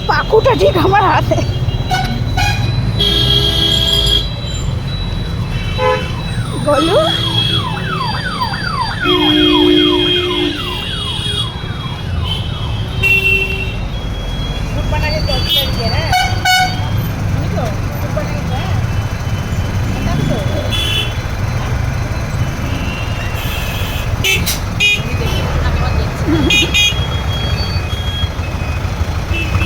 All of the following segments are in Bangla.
পাকুটা ঠিক আমার হাতে। বলু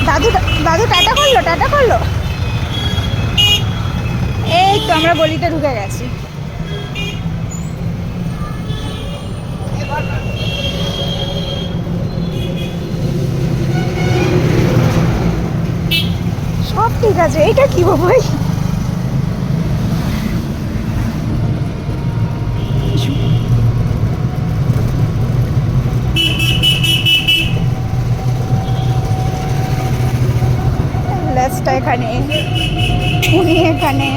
দাদু দাদু টাটা করলো, টাটা করলো। এই তো আমরা গলিতে ঢুকে গেছি। সব ঠিক আছে। এইটা কি ভাই? লেসটা এখানে, উনি এখানে।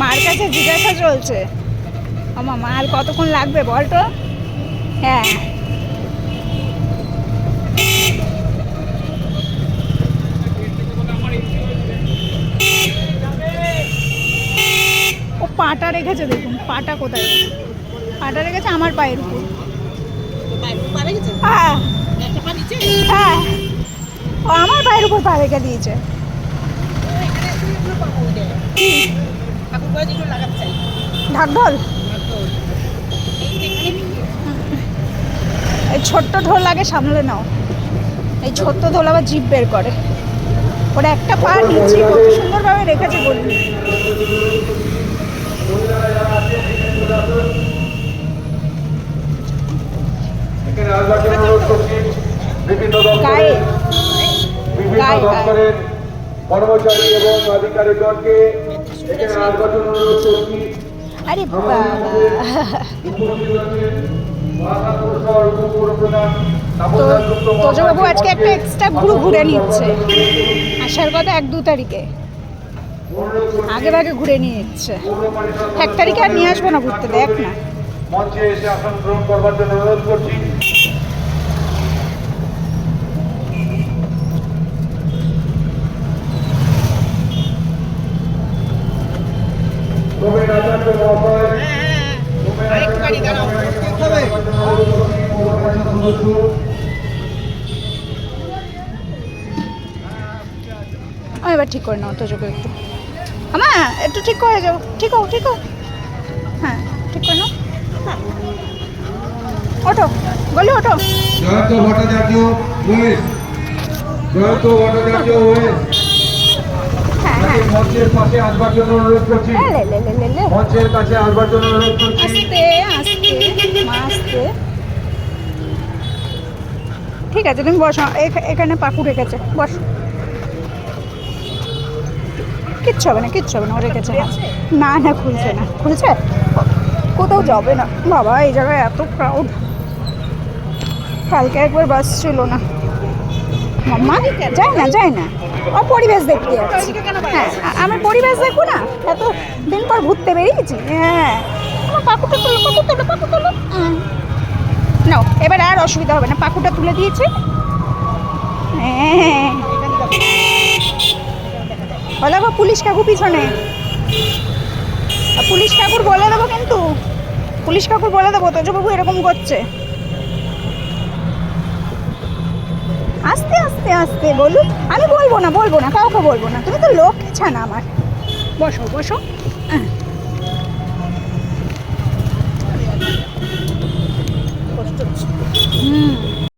মার কাছে জিজ্ঞাসা চলছে, আমার মাল কতক্ষণ লাগবে বল তো? হ্যাঁ, ও পাটা রেখেছে, দেখুন পাটা কোথায়, পাটা রেখেছে আমার পায়ের উপর। হ্যাঁ হ্যাঁ, ও আমার পায়ের উপর পা রেখে দিয়েছে। ঢাকঢোল, এই ছোট্ট ঢোল আগে সামলে নাও। এই ছোট্ট ঢোল আবার জিভ বের করে। ওরা একটা পা নিচে কত সুন্দরভাবে রেখেছে বলুন। গায়ে গায়ে কর্মচারী এবং আধিকারিকগণকে এখানে আসবার জন্য অনুরোধ করছি। আরে বাবা, তোজবাবু আজকে একটা এক্সট্রা ঘুরে নিচ্ছে। আসার কথা 1-2 তারিখে, আগে ভাগে ঘুরে নিয়ে যাচ্ছে। 1 তারিখে আর নিয়ে আসবো না ঘুরতে, দেখ না। মঞ্চে এসে আসন গ্রহণ করবার জন্য অনুরোধ করছি। এবার ঠিক করে নাও তো চোখে একটু, আমার একটু ঠিক করে যাও। ঠিক হোক, ঠিক হোক, হ্যাঁ ঠিক করে নাও। ওঠো বলি, ওঠো। জয়ন্ত ভট্টাচার্য ওয়েস্ট, জয়ন্ত ভট্টাচার্য ওয়েস্ট মঞ্চের পাশে আসবার জন্য অনুরোধ করছি। মঞ্চের কাছে আসবার জন্য অনুরোধ করছি। আস্তে আস্তে আস্তে, ঠিক আছে তুমি বসো। এখানে পাকু রেখেছে, বসো। কিচ্ছু হবে না, কিচ্ছু হবে না, ও রেখেছে। না না, খুলছে না, খুলছে কোথাও যাবে না বাবা। এই জায়গায় এত ক্রাউড, কালকে একবার বাস ছিল না। মাম্মা যায় না, যায় না, ও পরিবেশ দেখতে যাচ্ছি। হ্যাঁ, আমি পরিবেশ দেখবো না? এত দিন পর ঘুরতে বেরিয়েছি। হ্যাঁ, আমার পাকুটা তুলো, পাকু তুলো, পাকু তুলো। নাও, এবার আর অসুবিধা হবে না, পাকুটা তুলে দিয়েছে। হ্যাঁ, বলে গো পুলিশ কাকু পিছনে, পুলিশ কাকুর বলে দেবো কিন্তু, পুলিশ কাকুর বলে দেবো তোজবাবু এরকম করছে। আস্তে আস্তে আস্তে বলুন। আমি বলবো না, বলবো না, কাউকে বলবো না। তুমি তো লোক ছানা আমার। বসো বসো।